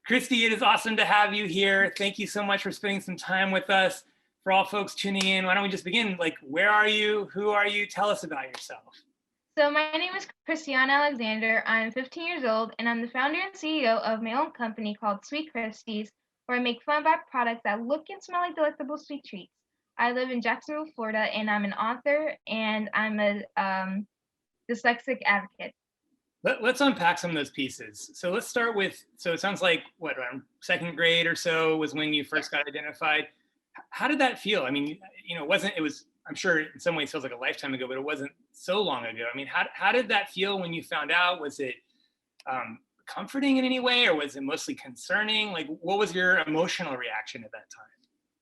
Christi, it is awesome to have you here. Thank you so much for spending some time with us. For all folks tuning in, why don't we just begin? Like, where are you? Who are you? Tell us about yourself. So my name is Christiana Alexander. I'm 15 years old, and I'm the founder and CEO of my own company called Sweet Christies, where I make fun back products that look and smell like delectable sweet treats. I live in Jacksonville, Florida, and I'm an author, and I'm a dyslexic advocate. Let's unpack some of those pieces. So let's start with, so it sounds like what, around second grade or so was when you first got identified. How did that feel? I mean, it was, I'm sure in some ways feels like a lifetime ago, but it wasn't so long ago. I mean, how did that feel when you found out? Was it comforting in any way, or was it mostly concerning? Like, what was your emotional reaction at that time?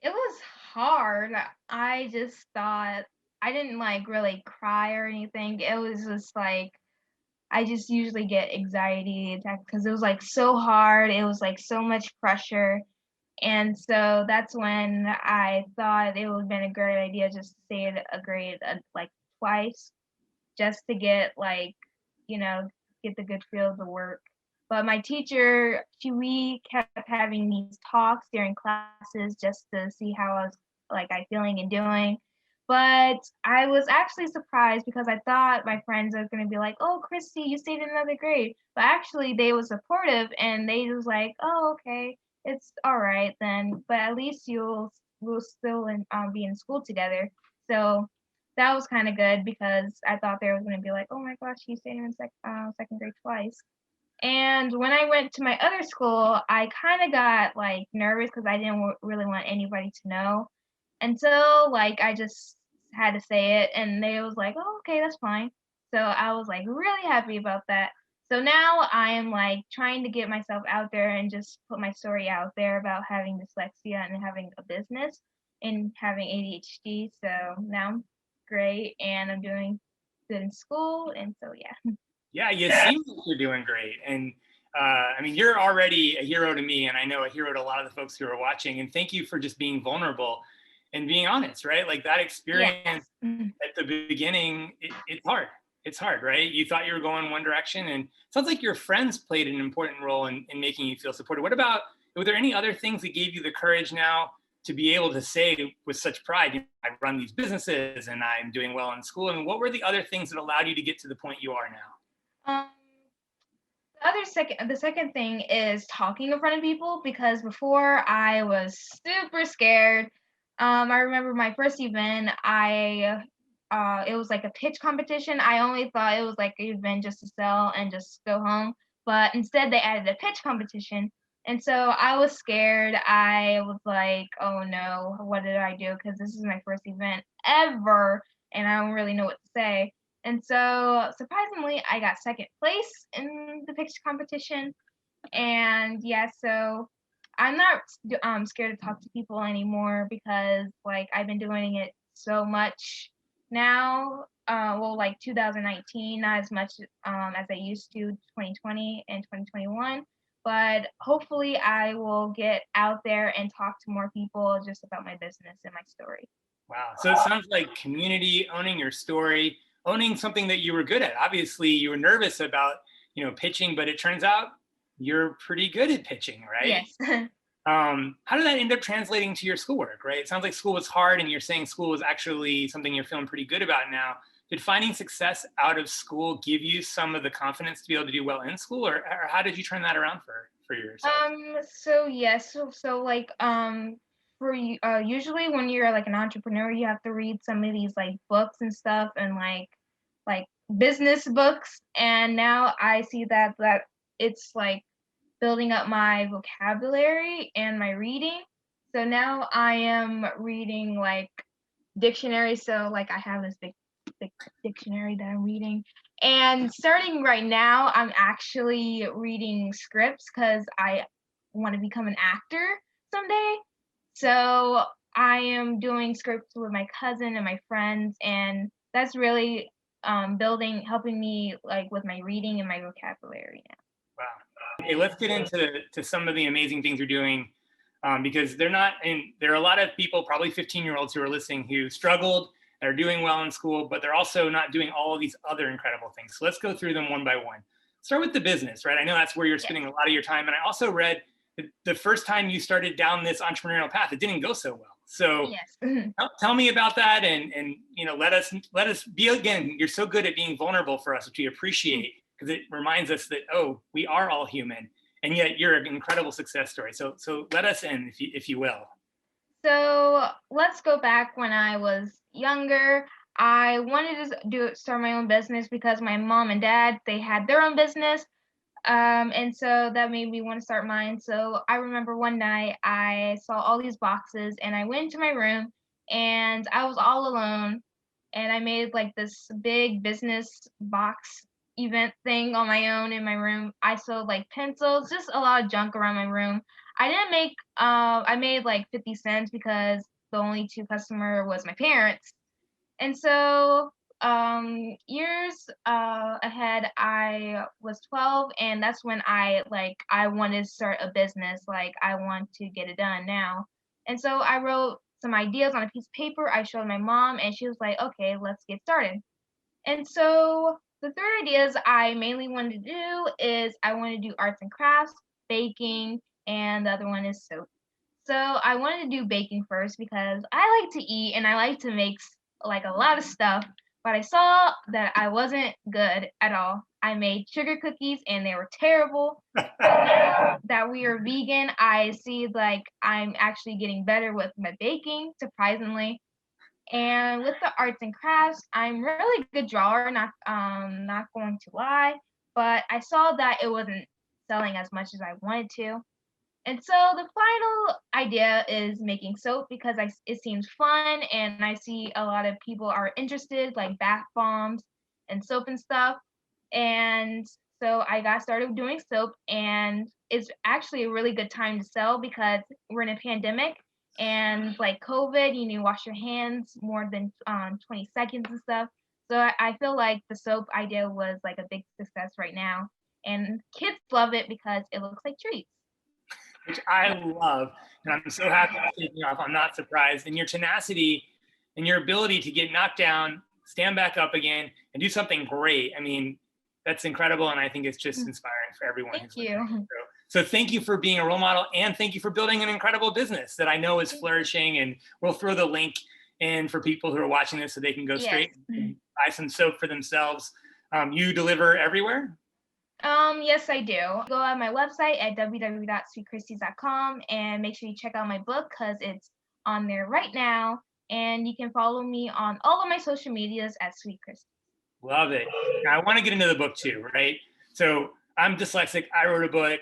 It was hard. I just thought I didn't like really cry or anything. It was just like I just usually get anxiety attacks because it was like so hard. It was like so much pressure. And so that's when I thought it would have been a great idea just to say it a grade like twice, just to get like, you know, get the good feel of the work. But my teacher, we kept having these talks during classes just to see how I feeling and doing. But I was actually surprised because I thought my friends were gonna be like, "Oh, Christy, you stayed in another grade." But actually, they were supportive and they was like, "Oh, okay, it's all right then. But at least we'll still be in school together." So that was kind of good because I thought they were gonna be like, "Oh my gosh, you stayed in second grade twice." And when I went to my other school, I kind of got like nervous because I didn't really want anybody to know until like I just had to say it, and they was like, "Oh, okay, that's fine." So I was like really happy about that. So now I am like trying to get myself out there and just put my story out there about having dyslexia and having a business and having ADHD. So now I'm great and I'm doing good in school, and so yeah. Yeah, you seem like you're doing great. And I mean, you're already a hero to me, and I know a hero to a lot of the folks who are watching. And thank you for just being vulnerable and being honest, right? Like that experience Yes. Mhm. at the beginning, it's hard. It's hard, right? You thought you were going one direction, and it sounds like your friends played an important role in making you feel supported. What about, were there any other things that gave you the courage now to be able to say with such pride, I run these businesses and I'm doing well in school? And what were the other things that allowed you to get to the point you are now? Um, the second thing is talking in front of people because before I was super scared. I remember my first event, it was like a pitch competition. I only thought it was like an event just to sell and just go home, but instead they added a pitch competition. And so I was scared. I was like, "Oh no, what did I do? Because this is my first event ever, and I don't really know what to say." And so surprisingly, I got second place in the pitch competition. And yeah, so I'm not scared to talk to people anymore because like I've been doing it so much now. Well, like 2019, not as much as I used to 2020 and 2021. But hopefully, I will get out there and talk to more people just about my business and my story. Wow. So it sounds like community, owning your story, owning something that you were good at. Obviously, you were nervous about, pitching, but it turns out you're pretty good at pitching, right? Yes. How did that end up translating to your schoolwork, right? It sounds like school was hard, and you're saying school was actually something you're feeling pretty good about now. Did finding success out of school give you some of the confidence to be able to do well in school, or how did you turn that around for yourself? So yes, so like for you usually when you're like an entrepreneur, you have to read some of these like books and stuff and like business books, and now I see that it's like building up my vocabulary and my reading. So now I am reading like dictionary. So like I have this big dictionary that I'm reading. And starting right now, I'm actually reading scripts because I want to become an actor someday. So I am doing scripts with my cousin and my friends, and that's really helping me like with my reading and my vocabulary now. Wow. Okay, let's get into some of the amazing things you're doing, because they're not, and there are a lot of people, probably 15-year-olds who are listening, who struggled, that are doing well in school, but they're also not doing all of these other incredible things. So let's go through them one by one. Start with the business, right? I know that's where you're Yes. spending a lot of your time. And I also read the first time you started down this entrepreneurial path, it didn't go so well. So Yes. tell me about that, and let us be, again, you're so good at being vulnerable for us, which we appreciate, because it reminds us that, oh, we are all human, and yet you're an incredible success story. So let us in, if you will. So let's go back when I was younger. I wanted to start my own business because my mom and dad, they had their own business. And so that made me want to start mine. So I remember one night I saw all these boxes and I went into my room and I was all alone and I made like this big business box event thing on my own in my room. I sold like pencils, just a lot of junk around my room. I made like 50 cents because the only two customer was my parents. And so, years ahead, I was 12, and that's when I wanted to start a business. Like, I want to get it done now. And so I wrote some ideas on a piece of paper. I showed my mom, and she was like, "Okay, let's get started." And so the three ideas I mainly wanted to do is I want to do arts and crafts, baking, and the other one is soap. So I wanted to do baking first because I like to eat and I like to make like a lot of stuff, but I saw that I wasn't good at all. I made sugar cookies and they were terrible. But now that we are vegan, I see like I'm actually getting better with my baking, surprisingly. And with the arts and crafts, I'm really good drawer, not going to lie, but I saw that it wasn't selling as much as I wanted to. And so the final idea is making soap because it seems fun and I see a lot of people are interested, like bath bombs and soap and stuff. And so I got started doing soap, and it's actually a really good time to sell because we're in a pandemic and like COVID, you need to wash your hands more than 20 seconds and stuff. So I feel like the soap idea was like a big success right now. And kids love it because it looks like treats. Which I love. And I'm so happy it's taking off. I'm not surprised. And your tenacity and your ability to get knocked down, stand back up again, and do something great. I mean, that's incredible. And I think it's just inspiring for everyone Thank who's listening. you. So thank you for being a role model, and thank you for building an incredible business that I know is flourishing. And we'll throw the link in for people who are watching this so they can go Yes. straight and buy some soap for themselves. You deliver everywhere? Yes, I do. Go on my website at www.sweetchristies.com and make sure you check out my book because it's on there right now. And you can follow me on all of my social medias at Sweet Christie. Love it. Now, I want to get into the book too, right? So I'm dyslexic. I wrote a book.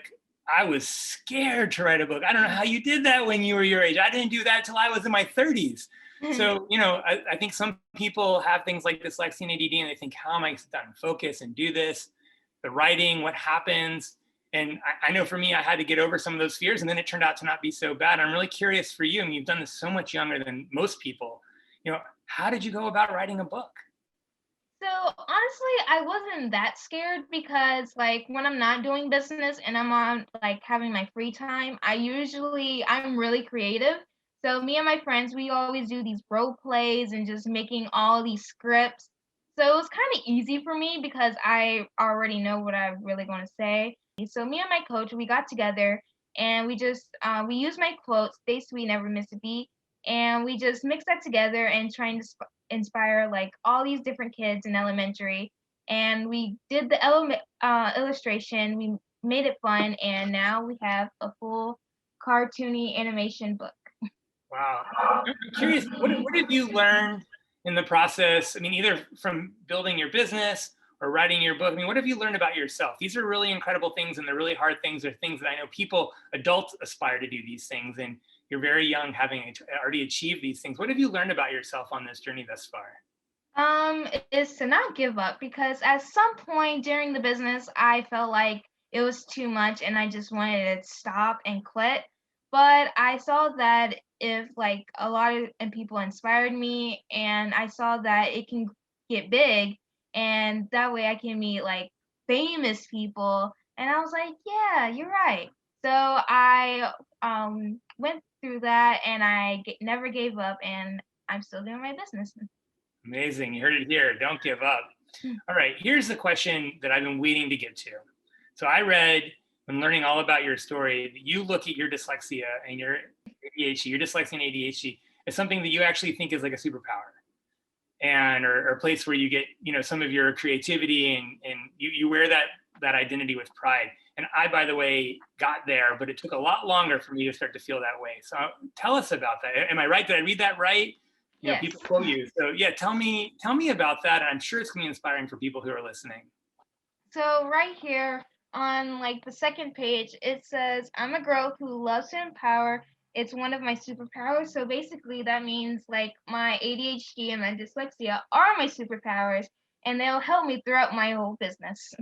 I was scared to write a book. I don't know how you did that when you were your age. I didn't do that till I was in my 30s. So, I think some people have things like dyslexia and ADD and they think, how am I going to sit down and focus and do this? The writing, what happens? And I know for me, I had to get over some of those fears, and then it turned out to not be so bad. I'm really curious for you, and you've done this so much younger than most people. How did you go about writing a book? So honestly, I wasn't that scared because like when I'm not doing business and I'm on like having my free time, I'm really creative. So me and my friends, we always do these role plays and just making all these scripts. So it was kind of easy for me because I already know what I really want to say. So me and my coach, we got together and we used my quotes, "Stay sweet, never miss a beat," and we just mixed that together and trying to inspire like all these different kids in elementary. And we did the illustration, we made it fun, and now we have a full cartoony animation book. Wow. I'm curious, what have you learned in the process? I mean, either from building your business or writing your book. I mean, what have you learned about yourself? These are really incredible things, and they're really hard things. They're things that I know adults aspire to do these things. And you're very young, having already achieved these things. What have you learned about yourself on this journey thus far? Is to not give up because at some point during the business, I felt like it was too much and I just wanted to stop and quit. But I saw that if like a lot of and people inspired me, and I saw that it can get big, and that way I can meet like famous people. And I was like, yeah, you're right. So I went through that, and never gave up, and I'm still doing my business. Amazing. You heard it here. Don't give up. All right. Here's the question that I've been waiting to get to. So I read when learning all about your story, you look at your dyslexia and your ADHD, your dyslexia and ADHD as something that you actually think is like a superpower, and or a place where you get, some of your creativity, and you wear that identity with pride. And I, by the way, got there, but it took a lot longer for me to start to feel that way. So tell us about that. Am I right? Did I read that right? Yes. People quote you. So yeah, tell me about that. And I'm sure it's gonna be inspiring for people who are listening. So right here on like the second page, it says, "I'm a girl who loves to empower. It's one of my superpowers." So basically, that means like my ADHD and my dyslexia are my superpowers, and they'll help me throughout my whole business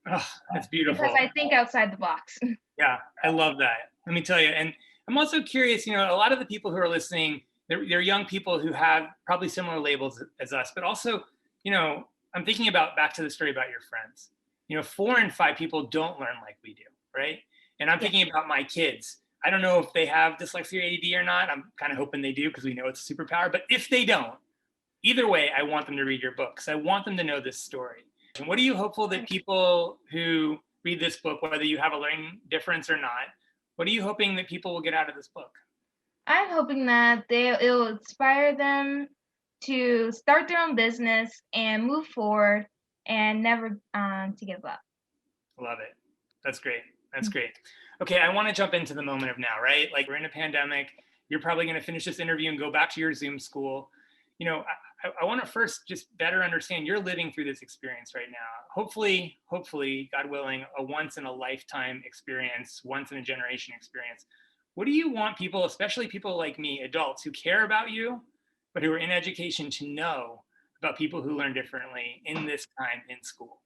Oh, that's because beautiful. I think outside the box. Yeah, I love that. Let me tell you. And I'm also curious, a lot of the people who are listening, they're young people who have probably similar labels as us, but also, I'm thinking about back to the story about your friends. 4 in 5 people don't learn like we do, right? And I'm Yeah. thinking about my kids. I don't know if they have dyslexia or ADD or not. I'm kind of hoping they do because we know it's a superpower. But if they don't, either way, I want them to read your book because I want them to know this story. And what are you hopeful that people who read this book, whether you have a learning difference or not, what are you hoping that people will get out of this book? I'm hoping that it'll inspire them to start their own business and move forward and never to give up. Love it. That's great. That's great. Okay, I want to jump into the moment of now, right? Like we're in a pandemic. You're probably going to finish this interview and go back to your Zoom school. I want to first just better understand you're living through this experience right now. Hopefully, God willing, a once in a lifetime experience, once in a generation experience. What do you want people, especially people like me, adults who care about you, but who are in education, to know about people who learn differently in this time in school?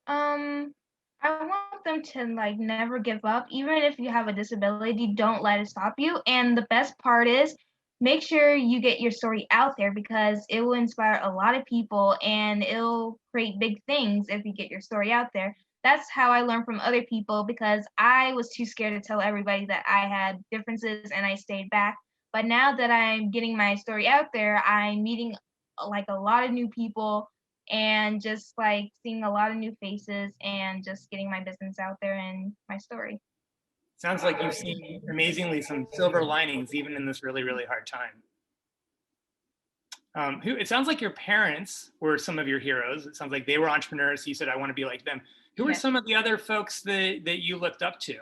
Um, I want them to like never give up. Even if you have a disability, don't let it stop you. And the best part is make sure you get your story out there because it will inspire a lot of people and it'll create big things if you get your story out there. That's how I learned from other people because I was too scared to tell everybody that I had differences and I stayed back. But now that I'm getting my story out there, I'm meeting like a lot of new people and just like seeing a lot of new faces and just getting my business out there and my story. Sounds like you've seen amazingly some silver linings even in this really, really hard time. It sounds like your parents were some of your heroes. It sounds like they were entrepreneurs. So you said, I want to be like them. Who are Yes. some of the other folks that you looked up to?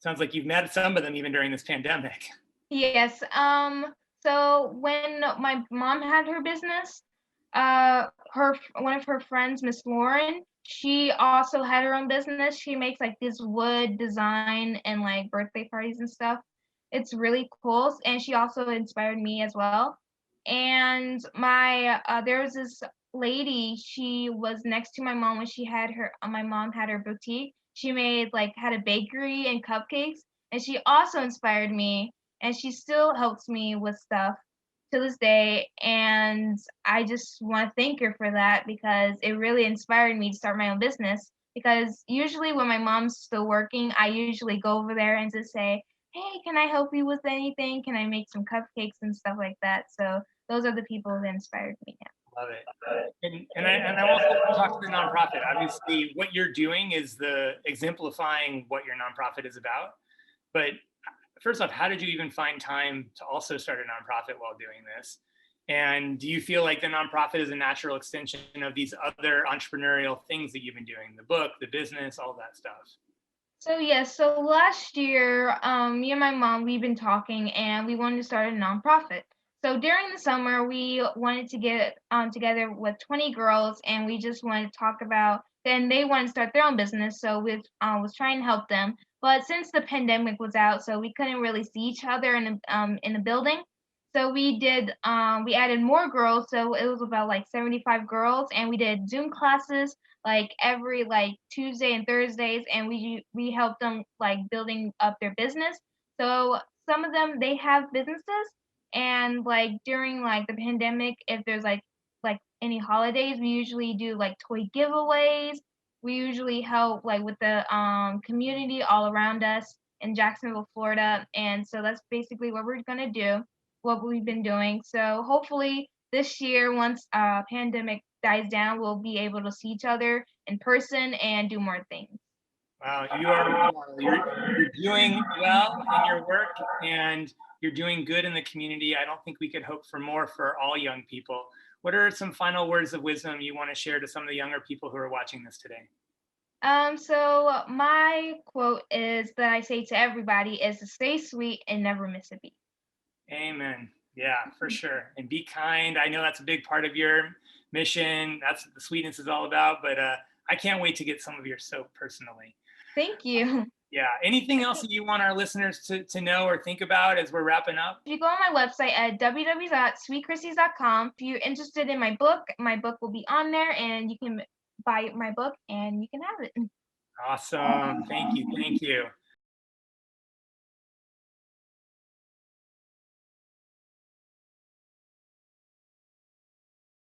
Sounds like you've met some of them even during this pandemic. Yes. So when my mom had her business, her one of her friends, Miss Lauren, she also had her own business. She makes like this wood design and like birthday parties and stuff. It's really cool, and she also inspired me as well. And there was this lady. She was next to my mom when she had her. My mom had her boutique. She had a bakery and cupcakes, and she also inspired me and she still helps me with stuff to this day. And I just want to thank her for that because it really inspired me to start my own business. Because usually when my mom's still working, I usually go over there and just say, "Hey, can I help you with anything? Can I make some cupcakes and stuff like that?" So those are the people who inspired me now. Love it. And I also want to talk to the nonprofit. Obviously, what you're doing is the exemplifying what your nonprofit is about. But first off, how did you even find time to also start a nonprofit while doing this? And do you feel like the nonprofit is a natural extension of these other entrepreneurial things that you've been doing, the book, the business, all that stuff? So yes, so last year, me and my mom, we've been talking and we wanted to start a nonprofit. So during the summer, we wanted to get together with 20 girls and we just wanted to talk about, then they wanted to start their own business. So we was trying to help them. But since the pandemic was out, so we couldn't really see each other in the building. So we added more girls. So it was about like 75 girls and we did Zoom classes like every like Tuesday and Thursdays, and we help them like building up their business. So some of them they have businesses, and like during like the pandemic, if there's like any holidays, we usually do like toy giveaways. We usually help like with the community all around us in Jacksonville, Florida, and so that's basically what we're gonna do, what we've been doing. So hopefully this year, once pandemic dies down, we'll be able to see each other in person and do more things. Wow, you are a role model. You're doing well in your work and you're doing good in the community. I don't think we could hope for more for all young people. What are some final words of wisdom you want to share to some of the younger people who are watching this today? So my quote is that I say to everybody is to stay sweet and never miss a beat. Amen. Yeah, for sure. And be kind. I know that's a big part of your mission. That's what the sweetness is all about. But I can't wait to get some of your soap personally. Thank you. Yeah. Anything else that you want our listeners to know or think about as we're wrapping up? If you go on my website at www.sweetchristies.com, if you're interested in my book will be on there and you can buy my book and you can have it. Awesome. Thank you. Thank you.